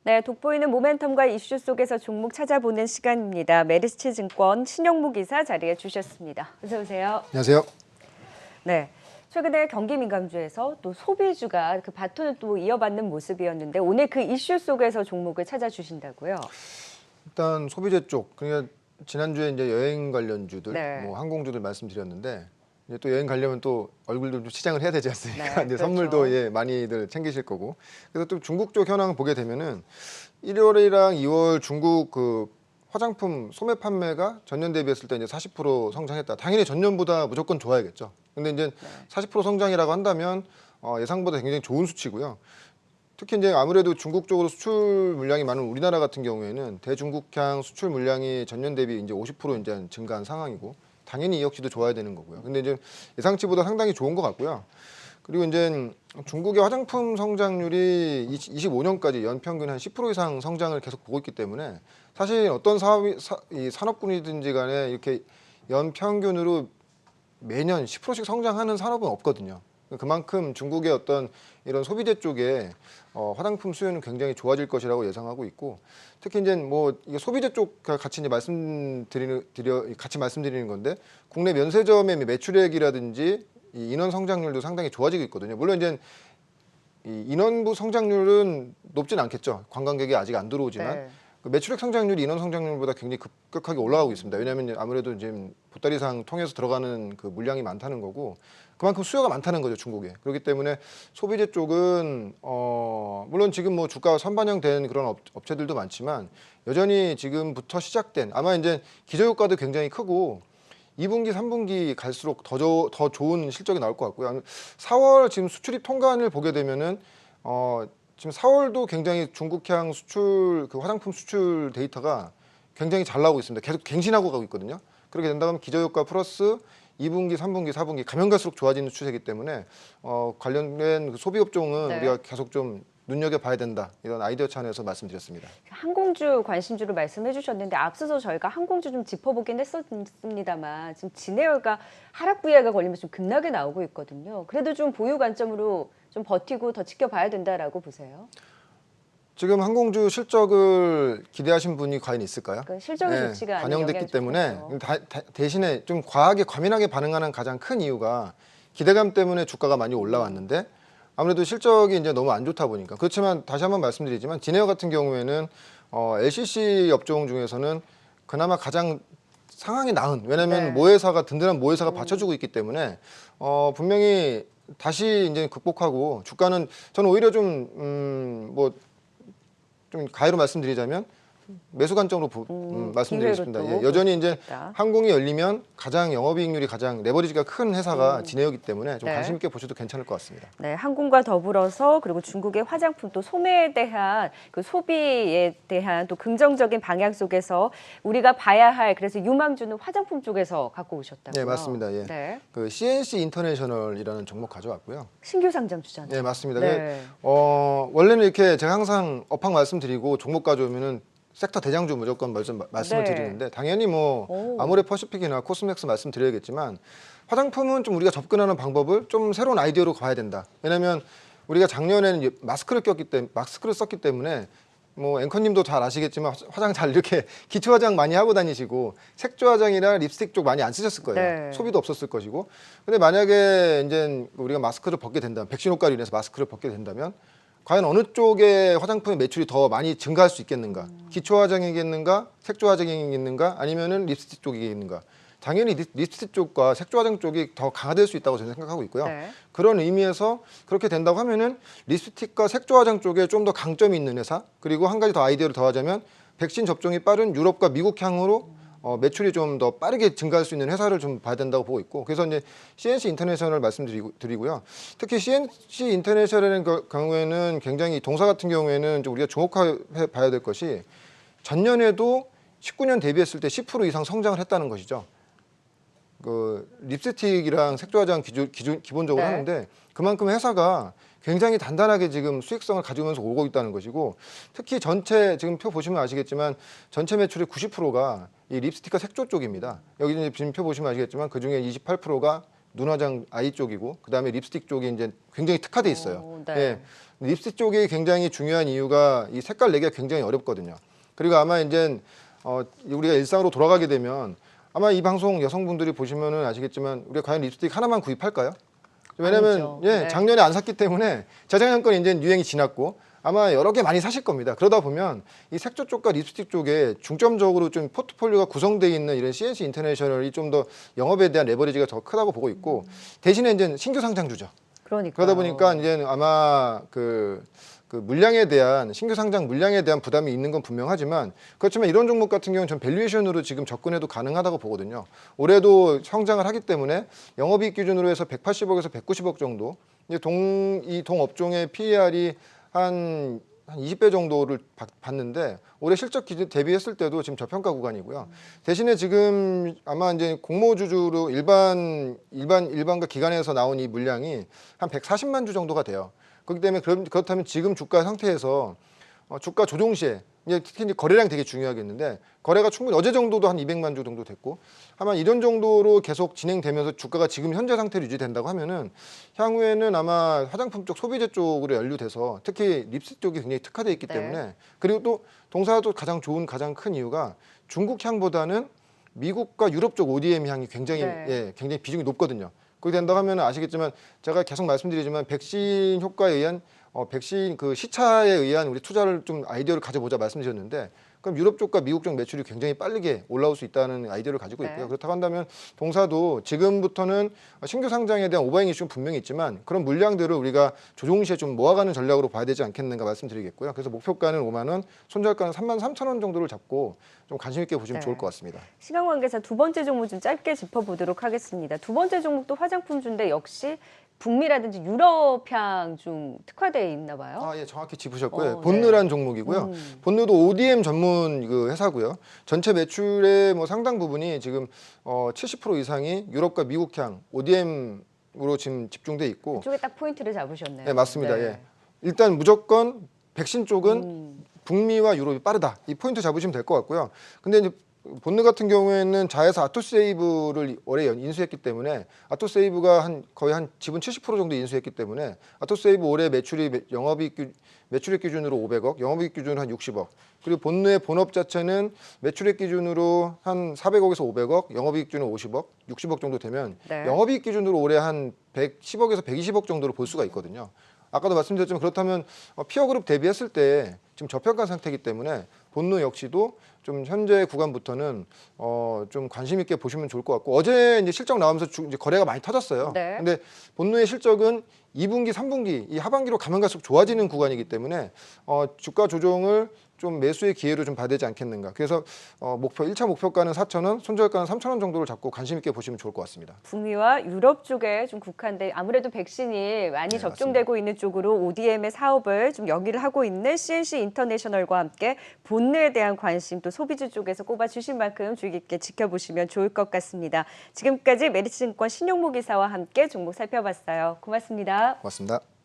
네, 돋보이는 모멘텀과 이슈 속에서 종목 찾아보는 시간입니다. 메리츠증권 신영무 기사 자리해 주셨습니다. 어서 오세요. 안녕하세요. 네, 최근에 경기 민감주에서 또 소비주가 그 바톤을 또 이어받는 모습이었는데 오늘 그 이슈 속에서 종목을 찾아주신다고요? 일단 소비재 쪽, 그러니까 지난주에 이제 여행 관련주들, 네. 뭐 항공주들 말씀드렸는데 이제 또 여행 가려면 또 얼굴도 좀 치장을 해야 되지 않습니까? 네, 이제 그렇죠. 선물도 많이들 챙기실 거고. 그래서 또 중국 쪽 현황을 보게 되면은 1월이랑 2월 중국 그 화장품 소매 판매가 전년 대비했을 때 이제 40% 성장했다. 당연히 전년보다 무조건 좋아야겠죠. 근데 이제 40% 성장이라고 한다면 예상보다 굉장히 좋은 수치고요. 특히 이제 아무래도 중국 쪽으로 수출 물량이 많은 우리나라 같은 경우에는 대중국향 수출 물량이 전년 대비 이제 50% 이제 증가한 상황이고 당연히 이 역시도 좋아야 되는 거고요. 근데 이제 예상치보다 상당히 좋은 것 같고요. 그리고 이제 중국의 화장품 성장률이 25년까지 연평균 한 10% 이상 성장을 계속 보고 있기 때문에 사실 어떤 이 산업군이든지 간에 이렇게 연평균으로 매년 10%씩 성장하는 산업은 없거든요. 그만큼 중국의 어떤 이런 소비재 쪽에 화장품 수요는 굉장히 좋아질 것이라고 예상하고 있고, 특히 이제 뭐 이게 소비재 쪽 같이 이제 말씀드리는 건데, 국내 면세점의 매출액이라든지 이 인원 성장률도 상당히 좋아지고 있거든요. 물론 이제 이 인원부 성장률은 높진 않겠죠. 관광객이 아직 안 들어오지만. 네. 그 매출액 성장률이 인원 성장률보다 굉장히 급격하게 올라가고 있습니다. 왜냐하면 아무래도 지금 보따리상 통해서 들어가는 그 물량이 많다는 거고 그만큼 수요가 많다는 거죠, 중국에. 그렇기 때문에 소비재 쪽은 물론 지금 뭐 주가 선반영된 그런 업체들도 많지만 여전히 지금부터 시작된 아마 이제 기저효과도 굉장히 크고 2분기, 3분기 갈수록 더 좋은 실적이 나올 것 같고요. 4월 지금 수출입 통관을 보게 되면은 지금 4월도 굉장히 중국향 수출 그 화장품 수출 데이터가 굉장히 잘 나오고 있습니다. 계속 갱신하고 가고 있거든요. 그렇게 된다면 기저효과 플러스 2분기, 3분기, 4분기 가면 갈수록 좋아지는 추세이기 때문에 관련된 그 소비 업종은 네. 우리가 계속 좀 눈여겨봐야 된다. 이런 아이디어 차원에서 말씀드렸습니다. 항공주 관심주로 말씀해 주셨는데 앞서서 저희가 항공주 좀 짚어보긴 했었습니다만 지금 진에어가 하락 부위가 걸리면서 좀 급락에 나오고 있거든요. 그래도 좀 보유 관점으로 좀 버티고 더 지켜봐야 된다라고 보세요. 지금 항공주 실적을 기대하신 분이 과연 있을까요? 그러니까 실적이 좋지가 않은 반영됐기 영향이 때문에 좀 대신에 좀 과하게 과민하게 반응하는 가장 큰 이유가 기대감 때문에 주가가 많이 올라왔는데 아무래도 실적이 이제 너무 안 좋다 보니까 그렇지만 다시 한번 말씀드리지만 진에어 같은 경우에는 LCC 업종 중에서는 그나마 가장 상황이 나은 왜냐하면 네. 모회사가 든든한 모회사가 받쳐주고 있기 때문에 분명히 다시 이제 극복하고 주가는 저는 오히려 좀 가위로 말씀드리자면 매수 관점으로 말씀드리고 싶습니다. 기회로 또 여전히 볼 수 이제 있겠다. 항공이 열리면 가장 영업이익률이 가장 레버리지가 큰 회사가 진에어이기 때문에 좀 네. 관심 있게 보셔도 괜찮을 것 같습니다. 네, 항공과 더불어서 그리고 중국의 화장품 또 소매에 대한 그 소비에 대한 또 긍정적인 방향 속에서 우리가 봐야 할 그래서 유망주는 화장품 쪽에서 갖고 오셨다고요. 네, 맞습니다. 예. 네. 그 CNC 인터내셔널이라는 종목 가져왔고요. 신규 상장 주잖아요. 네, 맞습니다. 네. 원래는 이렇게 제가 항상 업황 말씀드리고 종목 가져오면은 섹터 대장주 무조건 말씀을 네. 드리는데 당연히 뭐 오. 아모레퍼시픽이나 코스맥스 말씀드려야겠지만 화장품은 좀 우리가 접근하는 방법을 좀 새로운 아이디어로 가야 된다. 왜냐하면 우리가 작년에는 마스크를 썼기 때문에 뭐 앵커님도 잘 아시겠지만 화장 잘 이렇게 기초 화장 많이 하고 다니시고 색조 화장이나 립스틱 쪽 많이 안 쓰셨을 거예요. 네. 소비도 없었을 것이고. 근데 만약에 이제 우리가 마스크를 벗게 된다면 백신 효과로 인해서 마스크를 벗게 된다면 과연 어느 쪽의 화장품의 매출이 더 많이 증가할 수 있겠는가? 기초 화장이겠는가? 색조 화장이겠는가? 아니면은 립스틱 쪽이겠는가? 당연히 립스틱 쪽과 색조 화장 쪽이 더 강화될 수 있다고 저는 생각하고 있고요. 네. 그런 의미에서 그렇게 된다고 하면은 립스틱과 색조 화장 쪽에 좀 더 강점이 있는 회사 그리고 한 가지 더 아이디어를 더하자면 백신 접종이 빠른 유럽과 미국 향으로 매출이 좀 더 빠르게 증가할 수 있는 회사를 좀 봐야 된다고 보고 있고 그래서 이제 CNC 인터내셔널 말씀드리고요. 특히 CNC 인터내셔널의 경우에는 굉장히 동사 같은 경우에는 좀 우리가 주목해 봐야 될 것이 전년에도 19년 대비했을 때 10% 이상 성장을 했다는 것이죠. 그 립스틱이랑 색조 화장 기본적으로 네. 하는데 그만큼 회사가 굉장히 단단하게 지금 수익성을 가지면서 오고 있다는 것이고 특히 전체 지금 표 보시면 아시겠지만 전체 매출의 90%가 이 립스틱과 색조 쪽입니다. 여기 지금 표 보시면 아시겠지만 그 중에 28%가 눈화장 아이 쪽이고 그다음에 립스틱 쪽이 이제 굉장히 특화돼 있어요. 네. 예. 립스틱 쪽이 굉장히 중요한 이유가 이 색깔 내기가 굉장히 어렵거든요. 그리고 아마 이제 우리가 일상으로 돌아가게 되면 아마 이 방송 여성분들이 보시면은 아시겠지만 우리가 과연 립스틱 하나만 구입할까요? 왜냐면 아니죠. 예, 네. 작년에 안 샀기 때문에 재작년 건 이제 유행이 지났고 아마 여러 개 많이 사실 겁니다. 그러다 보면 이 색조 쪽과 립스틱 쪽에 중점적으로 좀 포트폴리오가 구성되어 있는 이런 CNC 인터내셔널이 좀 더 영업에 대한 레버리지가 더 크다고 보고 있고 대신에 이제 신규 상장주죠. 그러니까 그러다 보니까 이제 아마 그 물량에 대한 신규 상장 물량에 대한 부담이 있는 건 분명하지만 그렇지만 이런 종목 같은 경우는 전 밸류에이션으로 지금 접근해도 가능하다고 보거든요. 올해도 성장을 하기 때문에 영업이익 기준으로 해서 180억에서 190억 정도. 이제 이 동업종의 PER이 한 20배 정도를 봤는데 올해 실적 기준 대비했을 때도 지금 저평가 구간이고요. 대신에 지금 아마 이제 공모주주로 일반과 기관에서 나온 이 물량이 한 140만 주 정도가 돼요. 그렇기 때문에 그렇다면 지금 주가 상태에서 주가 조정 시에 특히 이제 거래량이 되게 중요하겠는데 거래가 충분히 어제 정도도 한 200만 주 정도 됐고 아마 이런 정도로 계속 진행되면서 주가가 지금 현재 상태로 유지된다고 하면은 향후에는 아마 화장품 쪽 소비재 쪽으로 연루돼서 특히 립스틱 쪽이 굉장히 특화되어 있기 네. 때문에 그리고 또 동사도 가장 큰 이유가 중국 향보다는 미국과 유럽 쪽 ODM 향이 굉장히 네. 굉장히 비중이 높거든요. 그렇게 된다고 하면 아시겠지만 제가 계속 말씀드리지만 백신 효과에 의한 백신 그 시차에 의한 우리 투자를 좀 아이디어를 가져보자 말씀드렸는데 그럼 유럽 쪽과 미국 쪽 매출이 굉장히 빠르게 올라올 수 있다는 아이디어를 가지고 있고요. 네. 그렇다고 한다면 동사도 지금부터는 신규 상장에 대한 오버행 이슈는 분명히 있지만 그런 물량들을 우리가 조정 시에 좀 모아가는 전략으로 봐야 되지 않겠는가 말씀드리겠고요. 그래서 목표가는 5만 원, 손절가는 3만 3천 원 정도를 잡고 좀 관심 있게 보시면 네. 좋을 것 같습니다. 시간 관계상 두 번째 종목 좀 짧게 짚어보도록 하겠습니다. 두 번째 종목도 화장품주인데 역시 북미라든지 유럽향 좀 특화되어 있나 봐요. 아, 예, 정확히 짚으셨고요. 네. 본느란 종목이고요. 본느도 ODM 전문 그 회사고요. 전체 매출의 뭐 상당 부분이 지금 70% 이상이 유럽과 미국향 ODM으로 지금 집중돼 있고. 이쪽에 딱 포인트를 잡으셨네요. 네, 맞습니다. 네. 예. 일단 무조건 백신 쪽은 북미와 유럽이 빠르다. 이 포인트 잡으시면 될 것 같고요. 근데 이제 본느 같은 경우에는 자회사 아토세이브를 올해 인수했기 때문에 아토세이브가 거의 한 지분 70% 정도 인수했기 때문에 아토세이브 올해 매출액 기준으로 500억, 영업이익 기준으로 한 60억. 그리고 본느의 본업 자체는 매출액 기준으로 한 400억에서 500억, 영업이익 기준으로 50억, 60억 정도 되면 네. 영업이익 기준으로 올해 한 110억에서 120억 정도로 볼 수가 있거든요. 아까도 말씀드렸지만 그렇다면 피어그룹 대비했을 때 지금 저평가 상태이기 때문에 본느 역시도 좀 현재 구간부터는 좀 관심 있게 보시면 좋을 것 같고 어제 이제 실적 나오면서 이제 거래가 많이 터졌어요. 네. 근데 본느의 실적은 2분기, 3분기 이 하반기로 가면 갈수록 좋아지는 구간이기 때문에 주가 조정을 좀 매수의 기회로 좀 봐야 되지 않겠는가. 그래서 1차 목표가는 4,000원, 손절가는 3,000원 정도를 잡고 관심 있게 보시면 좋을 것 같습니다. 북미와 유럽 쪽에 좀 국한돼 아무래도 백신이 많이 네, 접종되고 있는 쪽으로 ODM의 사업을 좀 역위를 하고 있는 CNC 인터내셔널과 함께 본느에 대한 관심 또 소비주 쪽에서 꼽아주신 만큼 주의 깊게 지켜보시면 좋을 것 같습니다. 지금까지 메리츠증권 신용무 기사와 함께 종목 살펴봤어요. 고맙습니다. 고맙습니다.